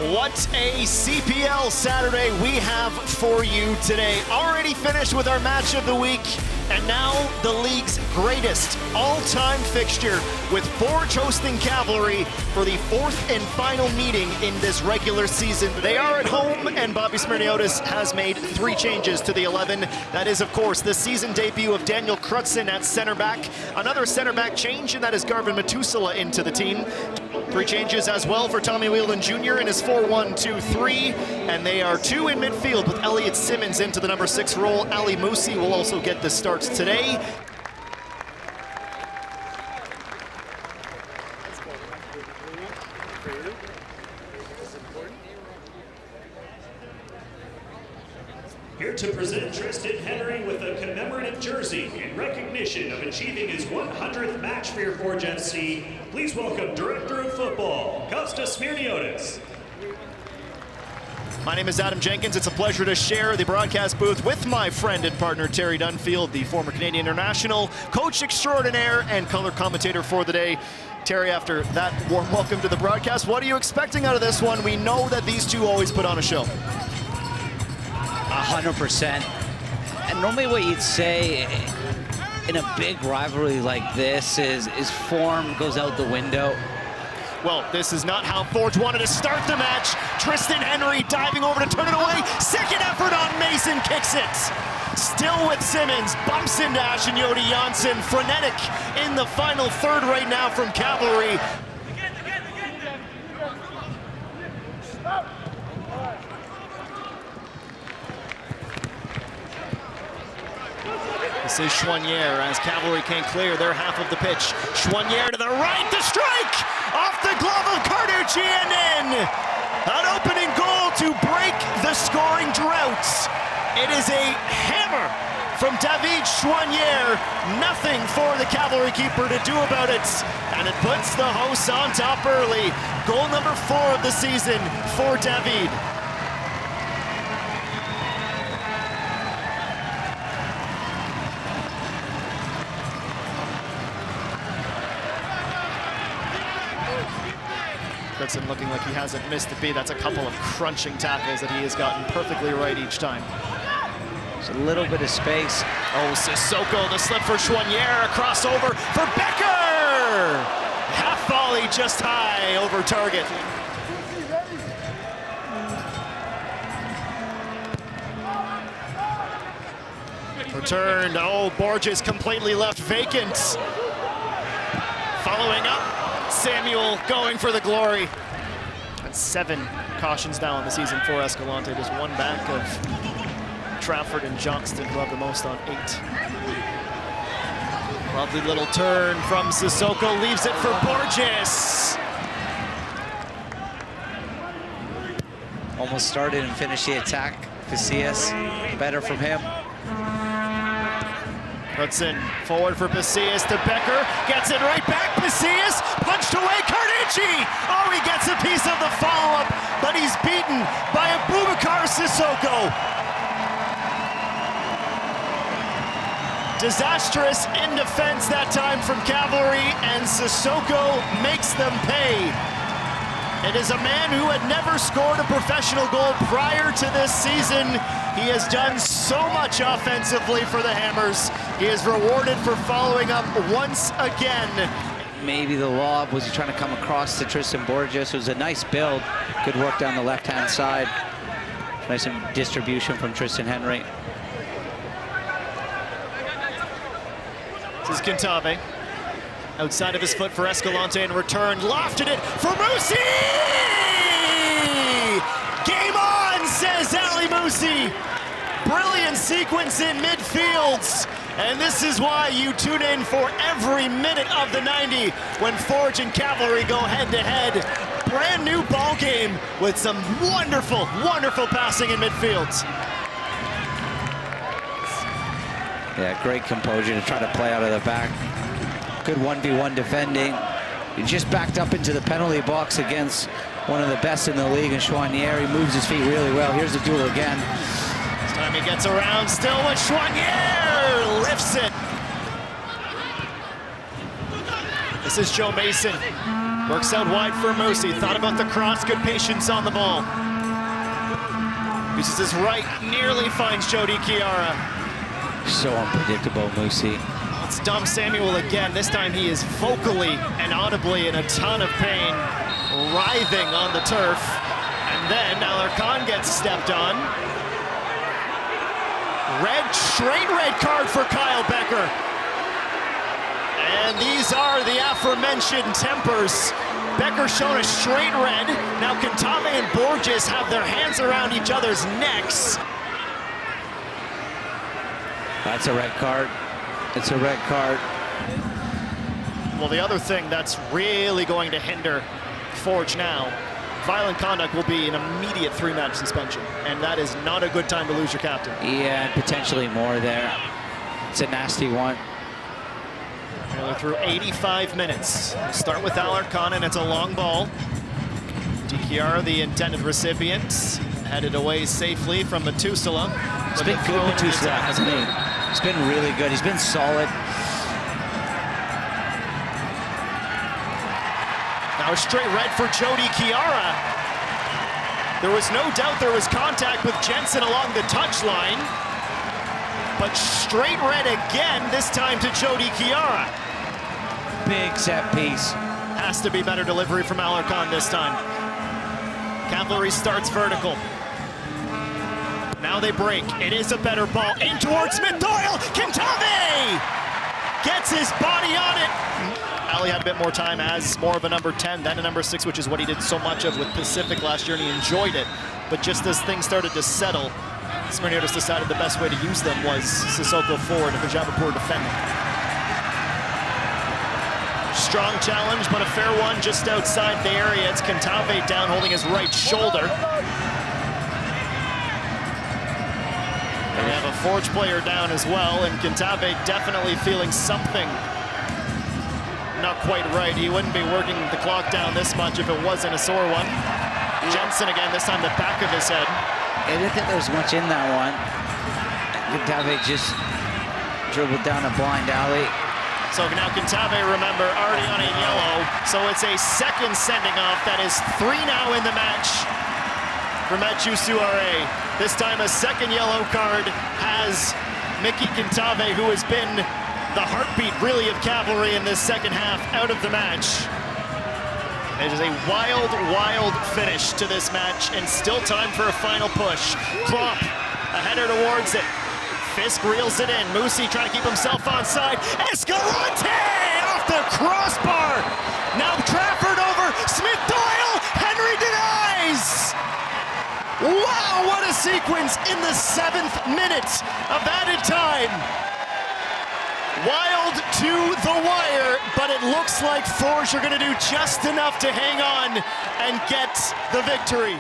What a CPL Saturday we have for you today. Already finished with our match of the week, and now the league's greatest all-time fixture with Forge hosting Cavalry for the fourth and final meeting in this regular season. They are at home, and Bobby Smirniotis has made 3 changes to the 11. That is, of course, the season debut of Daniel Crutzen at center back. Another center back change, and that is Garvin Matusala into the team. 3 changes as well for Tommy Whelan Jr. in his 4-1-2-3, and they are 2 in midfield with Elliot Simmons into the number 6 role. Ali Musi will also get the starts today. Here to present Tristan Henry with a commemorative jersey in recognition of achieving his 100th match for your Forge FC, please welcome Director of Football, Kostas Smirniotis. My name is Adam Jenkins. It's a pleasure to share the broadcast booth with my friend and partner Terry Dunfield, the former Canadian international, coach extraordinaire, and color commentator for the day. Terry, after that warm welcome to the broadcast, what are you expecting out of this one? We know that these two always put on a show. 100%. And normally what you'd say in a big rivalry like this is form goes out the window. Well, this is not how Forge wanted to start the match. Tristan Henry diving over to turn it away. Second effort on Mason, kicks it. Still with Simmons, bumps into Ashen Yodi Janssen. Frenetic in the final third right now from Cavalry. This is Chouanier as Cavalry can't clear their half of the pitch. Chouanier to the right, the strike! Off the glove of Carducci and in! An opening goal to break the scoring drought. It is a hammer from David Chouanier. Nothing for the Cavalry keeper to do about it. And it puts the hosts on top early. Goal number 4 of the season for David. Crutzen looking like he hasn't missed a beat. That's a couple of crunching tackles that he has gotten perfectly right each time. There's a little bit of space. Oh, Sissoko, the slip for Chouanier, crossover for Becker! Half volley just high over target. Returned, oh, Borges completely left vacant. Following up, Samuel going for the glory. And 7 cautions now in the season for Escalante. Just one back of Trafford and Johnston, who have the most on 8. Lovely little turn from Sissoko, leaves it for Borges. Almost started and finished the attack. Casillas, better from him. Crutzen forward for Casillas to Becker, gets it right back, Casillas, punched away, Carducci! Oh, he gets a piece of the follow-up, but he's beaten by Abubakar Sissoko. Disastrous in defense that time from Cavalry, and Sissoko makes them pay. It is a man who had never scored a professional goal prior to this season. He has done so much offensively for the Hammers. He is rewarded for following up once again. Maybe the lob, was he trying to come across to Tristan Borges? It was a nice build. Good work down the left-hand side. Nice distribution from Tristan Henry. This is Cantave. Outside of his foot for Escalante and returned, lofted it for Musi! Game on, says Ali Musi. Brilliant sequence in midfield. And this is why you tune in for every minute of the 90 when Forge and Cavalry go head-to-head. Brand new ball game with some wonderful, wonderful passing in midfield. Yeah, great composure to try to play out of the back. Good 1v1 defending. He just backed up into the penalty box against one of the best in the league, and Chouanier. He moves his feet really well. Here's the duel again. This time he gets around, still with Chouanier, lifts it. This is Joe Mason. Works out wide for Musi. Thought about the cross. Good patience on the ball. Uses his right. Nearly finds Jody Chiara. So unpredictable, Musi. It's Dom Samuel again. This time he is vocally and audibly in a ton of pain, writhing on the turf. And then Alarcon gets stepped on. Straight red card for Kyle Becker. And these are the aforementioned tempers. Becker shown a straight red. Now Cantave and Borges have their hands around each other's necks. That's a red card. It's a red card. Well, the other thing that's really going to hinder Forge now, violent conduct will be an immediate 3-match suspension, and that is not a good time to lose your captain. Yeah, and potentially more there. It's a nasty one. We're through 85 minutes. We'll start with Alarcon, and it's a long ball. Di Chiara, the intended recipient, headed away safely from Metusala. It's been good, Metusala, hasn't he? He's been really good. He's been solid. Now a straight red for Jody Chiara. There was no doubt there was contact with Jensen along the touchline. But straight red again, this time to Jody Chiara. Big set piece. Has to be better delivery from Alarcon this time. Cavalry starts vertical. Now they break. It is a better ball. In towards Smith Doyle. Cantave gets his body on it. Ali had a bit more time as more of a number 10 than a number 6, which is what he did so much of with Pacific last year, and he enjoyed it. But just as things started to settle, Smirniotis decided the best way to use them was Sissoko forward and Javapur defending. Strong challenge, but a fair one just outside the area. It's Cantave down, holding his right shoulder. And we have a Forge player down as well, and Cantave definitely feeling something not quite right. He wouldn't be working the clock down this much if it wasn't a sore one. Jensen again, this time the back of his head. I didn't think there was much in that one. Cantave just dribbled down a blind alley. So now Cantave, remember, already on a yellow. So it's a second sending off. That is 3 now in the match for Mathieu Suarez. This time a second yellow card has Mickey Cantave, who has been the heartbeat, really, of Cavalry in this second half, out of the match. It is a wild, wild finish to this match, and still time for a final push. Klopp, a header towards it. Fisk reels it in. Musi trying to keep himself onside. Escalante off the crossbar. Now Trafford over. Smith Doyle. Henry denies. Wow, what a sequence in the 7th minute of added time. Wild to the wire, but it looks like Forge are going to do just enough to hang on and get the victory.